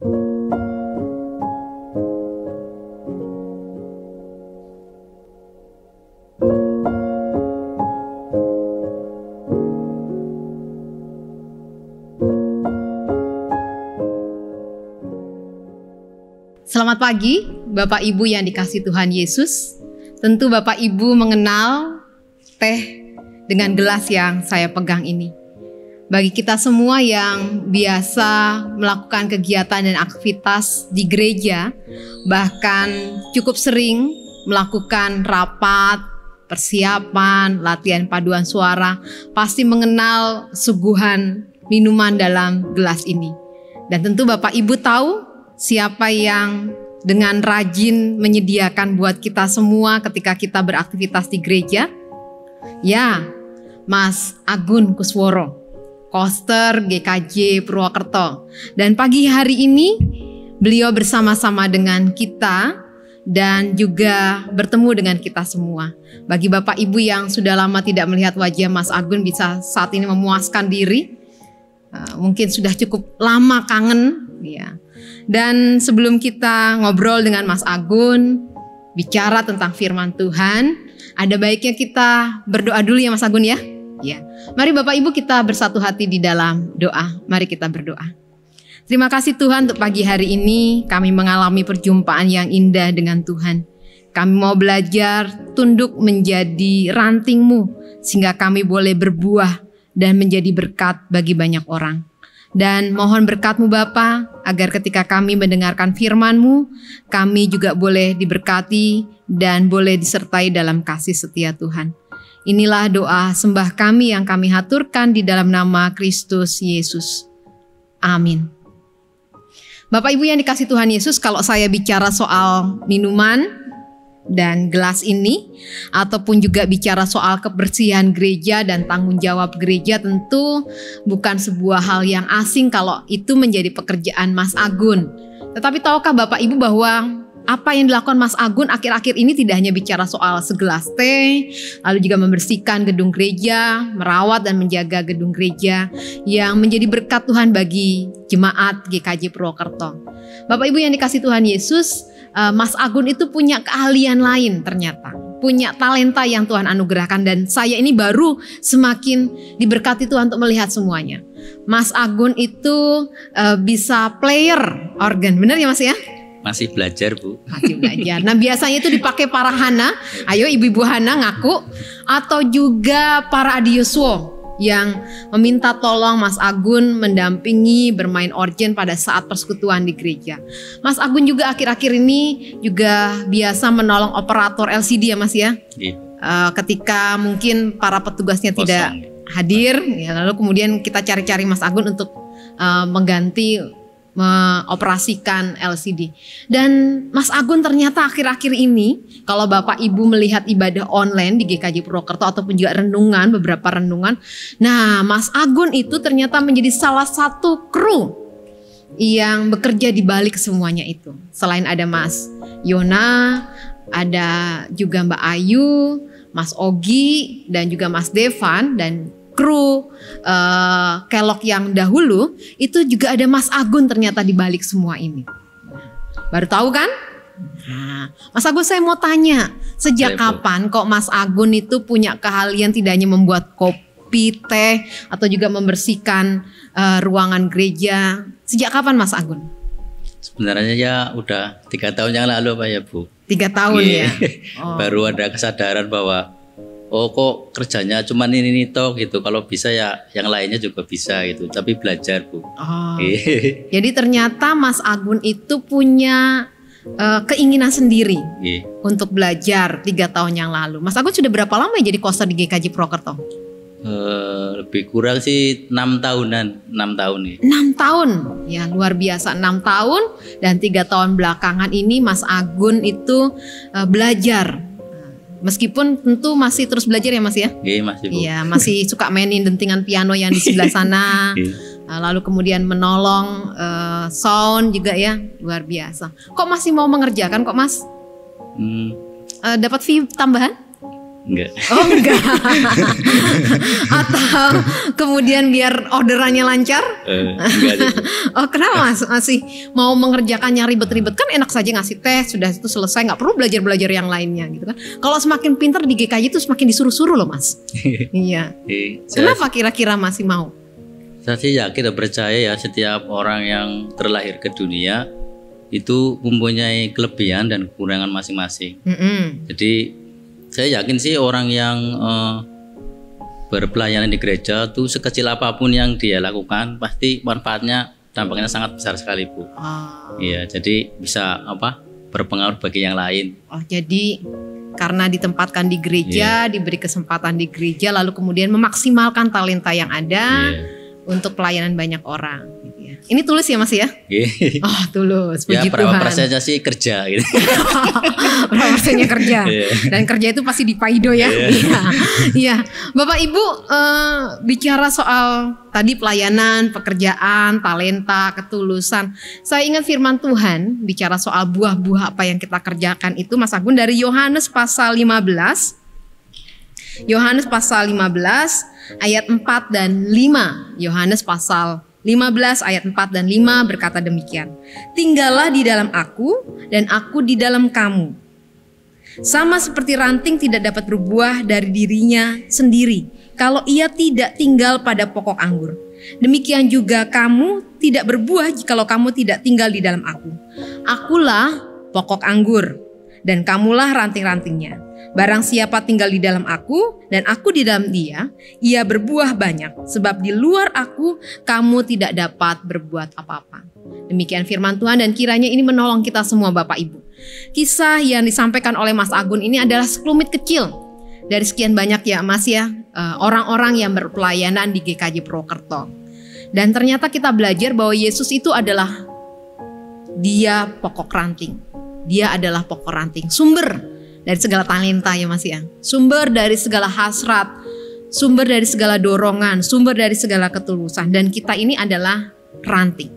Selamat pagi, Bapak Ibu yang dikasihi Tuhan Yesus. Tentu Bapak Ibu mengenal teh dengan gelas yang saya pegang ini. Bagi kita semua yang biasa melakukan kegiatan dan aktivitas di gereja, bahkan cukup sering melakukan rapat, persiapan, latihan paduan suara, pasti mengenal suguhan minuman dalam gelas ini. Dan tentu Bapak Ibu tahu siapa yang dengan rajin menyediakan buat kita semua ketika kita beraktivitas di gereja? Ya, Mas Agun Kusworo, Koster GKJ Purwokerto. Dan pagi hari ini beliau bersama-sama dengan kita dan juga bertemu dengan kita semua. Bagi Bapak Ibu yang sudah lama tidak melihat wajah Mas Agun, bisa saat ini memuaskan diri. Mungkin sudah cukup lama kangen, ya. Dan sebelum kita ngobrol dengan Mas Agun, bicara tentang firman Tuhan, ada baiknya kita berdoa dulu ya Mas Agun ya. Ya. Mari Bapak Ibu kita bersatu hati di dalam doa. Mari kita berdoa. Terima kasih Tuhan untuk pagi hari ini kami mengalami perjumpaan yang indah dengan Tuhan. Kami mau belajar tunduk menjadi ranting-Mu sehingga kami boleh berbuah dan menjadi berkat bagi banyak orang. Dan mohon berkat-Mu Bapa, agar ketika kami mendengarkan firman-Mu, kami juga boleh diberkati dan boleh disertai dalam kasih setia Tuhan. Inilah doa sembah kami yang kami haturkan di dalam nama Kristus Yesus. Amin. Bapak Ibu yang dikasihi Tuhan Yesus, kalau saya bicara soal minuman dan gelas ini, ataupun juga bicara soal kebersihan gereja dan tanggung jawab gereja, tentu bukan sebuah hal yang asing kalau itu menjadi pekerjaan Mas Agun. Tetapi tahukah Bapak Ibu bahwa apa yang dilakukan Mas Agun akhir-akhir ini tidak hanya bicara soal segelas teh, lalu juga membersihkan gedung gereja, merawat dan menjaga gedung gereja yang menjadi berkat Tuhan bagi jemaat GKJ Purwokerto. Bapak Ibu yang dikasihi Tuhan Yesus, Mas Agun itu punya keahlian lain ternyata. Punya talenta yang Tuhan anugerahkan dan saya ini baru semakin diberkati Tuhan untuk melihat semuanya. Mas Agun itu bisa player organ, benar ya Mas ya? Masih belajar Bu. Masih belajar. Nah biasanya itu dipakai para Hana, ayo ibu-ibu Hana ngaku. Atau juga para adioswo yang meminta tolong Mas Agun mendampingi bermain organ pada saat persekutuan di gereja. Mas Agun juga akhir-akhir ini juga biasa menolong operator LCD ya Mas ya. Ketika mungkin para petugasnya tidak hadir, ya, lalu kemudian kita cari-cari Mas Agun untuk mengganti mengoperasikan LCD. Dan Mas Agun ternyata akhir-akhir ini kalau Bapak Ibu melihat ibadah online di GKJ Purwokerto ataupun juga renungan, beberapa renungan, nah Mas Agun itu ternyata menjadi salah satu kru yang bekerja di balik semuanya itu. Selain ada Mas Yona, ada juga Mbak Ayu, Mas Ogi, dan juga Mas Devan, dan kru Kelok yang dahulu itu juga ada Mas Agun ternyata di balik semua ini. Baru tahu kan? Nah, Mas Agun saya mau tanya, sejak kapan kok Mas Agun itu punya keahlian tidak hanya membuat kopi, teh, atau juga membersihkan ruangan gereja? Sejak kapan Mas Agun? Sebenarnya ya udah 3 tahun yang lalu Pak ya Bu. 3 tahun ya? Oh. Baru ada kesadaran bahwa oh kok kerjanya cuman ini toh gitu. Kalau bisa ya yang lainnya juga bisa gitu. Tapi belajar Bu. Oh. Jadi ternyata Mas Agun itu punya keinginan sendiri untuk belajar 3 tahun yang lalu. Mas Agun sudah berapa lama ya jadi koster di GKJ Purwokerto? Lebih kurang sih 6 tahunan. 6 tahun nih. 6 tahun ya, luar biasa. 6 tahun dan 3 tahun belakangan ini Mas Agun itu belajar. Meskipun tentu masih terus belajar ya Mas ya? Iya masih Bu. Iya masih suka mainin dentingan piano yang di sebelah sana. Lalu kemudian menolong sound juga ya, luar biasa. Kok masih mau mengerjakan kok Mas? Dapat fee tambahan? Enggak. Oh enggak. Atau kemudian biar orderannya lancar? Enggak juga. Oh kenapa Mas masih mau mengerjakan yang ribet-ribet? Kan enak saja ngasih tes, sudah itu selesai, nggak perlu belajar-belajar yang lainnya gitu kan. Kalau semakin pintar di GKJ itu semakin disuruh-suruh loh Mas. Iya. Kenapa kira-kira masih mau? Saya sih yakin dan percaya ya, setiap orang yang terlahir ke dunia itu mempunyai kelebihan dan kekurangan masing-masing. Jadi saya yakin sih orang yang berpelayanan di gereja tuh sekecil apapun yang dia lakukan pasti manfaatnya, dampaknya sangat besar sekali Bu. Iya, jadi bisa berpengaruh bagi yang lain. Oh, jadi karena ditempatkan di gereja, diberi kesempatan di gereja, lalu kemudian memaksimalkan talenta yang ada untuk pelayanan banyak orang. Gitu ya. Ini tulus ya Mas ya? Oh tulus, puji Tuhan. Ya berapa persennya sih kerja gitu. Berapa persennya kerja. Dan kerja itu pasti di Paido ya. Iya. Bapak Ibu bicara soal tadi pelayanan, pekerjaan, talenta, ketulusan. Saya ingat firman Tuhan bicara soal buah-buah apa yang kita kerjakan itu Mas Agun dari Yohanes pasal 15. Yohanes pasal 15 ayat 4 dan 5. Yohanes pasal 15 ayat 4 dan 5 berkata demikian. Tinggallah di dalam aku dan aku di dalam kamu. Sama seperti ranting tidak dapat berbuah dari dirinya sendiri kalau ia tidak tinggal pada pokok anggur. Demikian juga kamu tidak berbuah jikalau kamu tidak tinggal di dalam aku. Akulah pokok anggur dan kamulah ranting-rantingnya. Barang siapa tinggal di dalam aku dan aku di dalam dia, ia berbuah banyak. Sebab di luar aku, kamu tidak dapat berbuat apa-apa. Demikian firman Tuhan dan kiranya ini menolong kita semua Bapak Ibu. Kisah yang disampaikan oleh Mas Agun ini adalah sekelumit kecil dari sekian banyak ya Mas ya, orang-orang yang berpelayanan di GKJ Purwokerto. Dan ternyata kita belajar bahwa Yesus itu adalah dia pokok ranting. Dia adalah pokok ranting, sumber dari segala talenta ya Mas ya. Sumber dari segala hasrat, sumber dari segala dorongan, sumber dari segala ketulusan. Dan kita ini adalah ranting.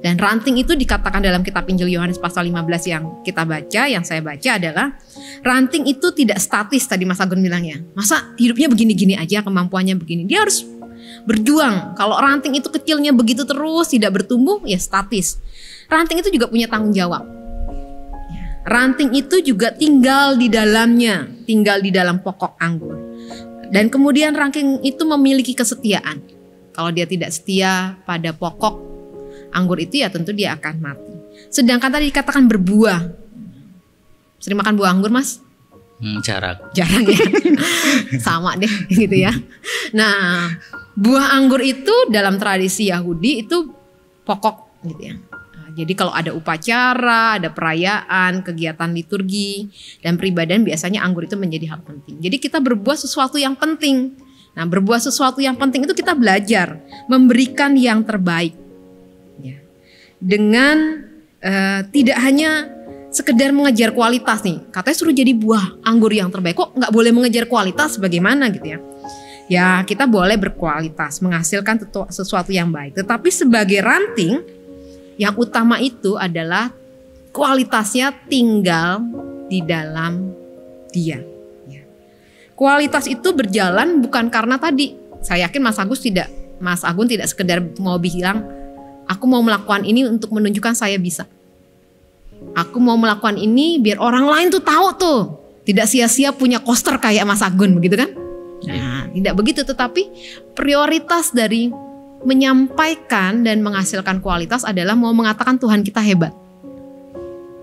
Dan ranting itu dikatakan dalam kitab Injil Yohanes pasal 15 yang kita baca, yang saya baca adalah ranting itu tidak statis tadi Mas Agun bilang ya. Masa hidupnya begini-gini aja, kemampuannya begini. Dia harus berjuang. Kalau ranting itu kecilnya begitu terus, tidak bertumbuh, ya statis. Ranting itu juga punya tanggung jawab. Ranting itu juga tinggal di dalamnya, tinggal di dalam pokok anggur. Dan kemudian ranting itu memiliki kesetiaan. Kalau dia tidak setia pada pokok anggur itu ya tentu dia akan mati. Sedangkan tadi dikatakan berbuah. Sering makan buah anggur Mas? Jarang ya. Sama deh gitu ya. Nah buah anggur itu dalam tradisi Yahudi itu pokok gitu ya. Jadi kalau ada upacara, ada perayaan, kegiatan liturgi, dan peribadahan biasanya anggur itu menjadi hal penting. Jadi kita berbuat sesuatu yang penting. Nah berbuat sesuatu yang penting itu kita belajar memberikan yang terbaik. Ya. Dengan tidak hanya sekedar mengejar kualitas nih. Katanya suruh jadi buah anggur yang terbaik. Kok nggak boleh mengejar kualitas bagaimana gitu ya. Ya kita boleh berkualitas, menghasilkan sesuatu yang baik. Tetapi sebagai ranting, yang utama itu adalah kualitasnya tinggal di dalam dia. Kualitas itu berjalan bukan karena tadi. Saya yakin Mas Agun tidak sekedar mau bilang, aku mau melakukan ini untuk menunjukkan saya bisa. Aku mau melakukan ini biar orang lain tuh tahu tuh. Tidak sia-sia punya koster kayak Mas Agun begitu kan? Nah, tidak begitu, tetapi prioritas dari menyampaikan dan menghasilkan kualitas adalah mau mengatakan Tuhan kita hebat.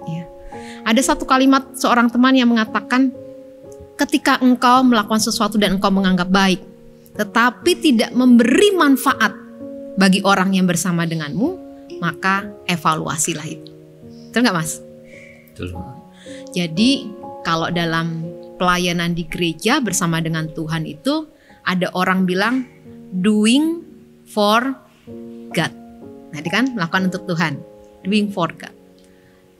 Ya. Ada satu kalimat seorang teman yang mengatakan, ketika engkau melakukan sesuatu dan engkau menganggap baik, tetapi tidak memberi manfaat bagi orang yang bersama denganmu, maka evaluasilah itu. Betul nggak Mas? Betul. Jadi kalau dalam pelayanan di gereja bersama dengan Tuhan itu ada orang bilang doing for God. Nah, ini kan melakukan untuk Tuhan. Doing for God.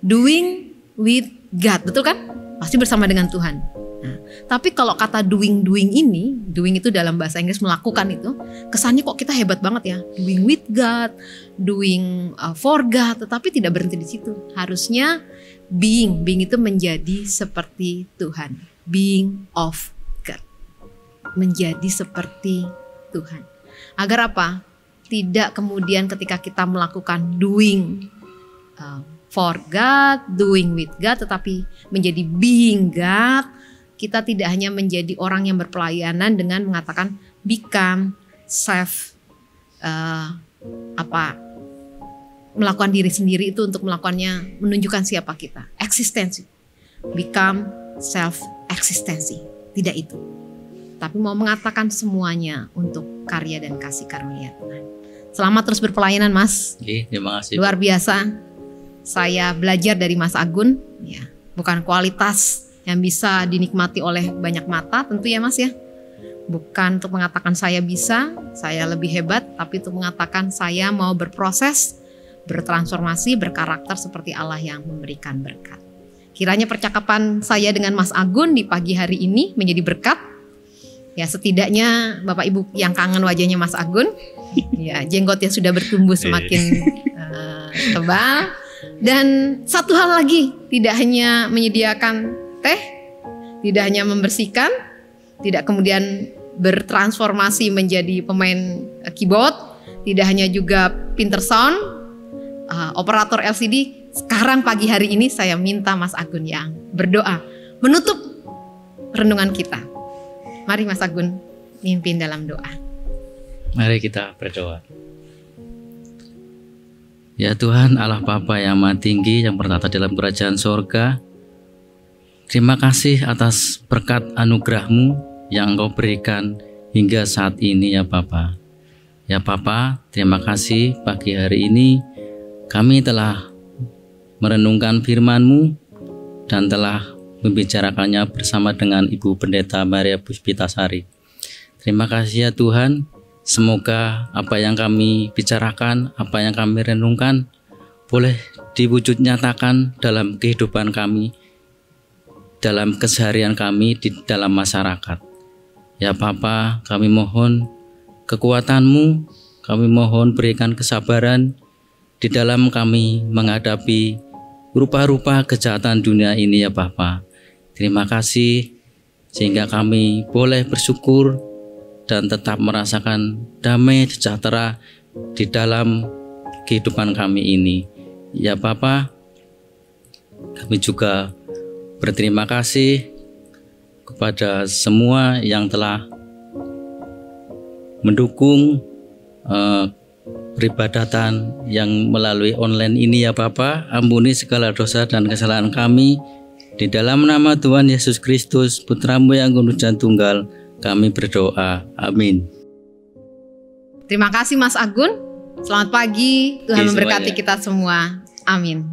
Doing with God, betul kan? Pasti bersama dengan Tuhan. Nah, tapi kalau kata doing ini, doing itu dalam bahasa Inggris melakukan itu, kesannya kok kita hebat banget ya. Doing with God, doing for God, tetapi tidak berhenti di situ. Harusnya being itu menjadi seperti Tuhan. Being of menjadi seperti Tuhan. Agar apa? Tidak kemudian ketika kita melakukan doing for God, doing with God, tetapi menjadi being God. Kita tidak hanya menjadi orang yang berpelayanan dengan mengatakan become, self, melakukan diri sendiri itu untuk melakukannya, menunjukkan siapa kita, eksistensi, become, self, eksistensi, tidak itu. Tapi mau mengatakan semuanya untuk karya dan kasih karunia Tuhan. Selamat terus berpelayanan, Mas. Terima kasih. Luar biasa. Saya belajar dari Mas Agun, ya, bukan kualitas yang bisa dinikmati oleh banyak mata, tentu ya Mas ya. Bukan untuk mengatakan saya bisa, saya lebih hebat, tapi untuk mengatakan saya mau berproses, bertransformasi, berkarakter seperti Allah yang memberikan berkat. Kiranya percakapan saya dengan Mas Agun di pagi hari ini menjadi berkat. Ya, setidaknya Bapak Ibu yang kangen wajahnya Mas Agun, ya, jenggotnya sudah bertumbuh semakin tebal. Dan satu hal lagi, tidak hanya menyediakan teh, tidak hanya membersihkan, tidak kemudian bertransformasi menjadi pemain keyboard, tidak hanya juga pinter sound, operator LCD. Sekarang pagi hari ini saya minta Mas Agun yang berdoa menutup renungan kita. Mari Mas Agun mimpin dalam doa. Mari kita berdoa. Ya Tuhan Allah Bapa yang Maha Tinggi yang bertata dalam kerajaan sorga, terima kasih atas berkat anugerah-Mu yang Engkau berikan hingga saat ini ya Bapa. Ya Bapa, terima kasih pagi hari ini kami telah merenungkan firman-Mu dan telah membicarakannya bersama dengan Ibu Pendeta Maria Puspitasari. Terima kasih ya Tuhan. Semoga apa yang kami bicarakan, apa yang kami renungkan boleh diwujud nyatakan dalam kehidupan kami, dalam keseharian kami di dalam masyarakat. Ya Bapa, kami mohon kekuatan-Mu, kami mohon berikan kesabaran di dalam kami menghadapi rupa-rupa kejahatan dunia ini ya Bapa. Terima kasih sehingga kami boleh bersyukur dan tetap merasakan damai sejahtera di dalam kehidupan kami ini. Ya Bapa, kami juga berterima kasih kepada semua yang telah mendukung peribadatan yang melalui online ini ya Bapa. Ampuni segala dosa dan kesalahan kami. Di dalam nama Tuhan Yesus Kristus, Putra-Mu yang kudus dan tunggal, kami berdoa. Amin. Terima kasih Mas Agun. Selamat pagi. Tuhan memberkati kita semua. Amin.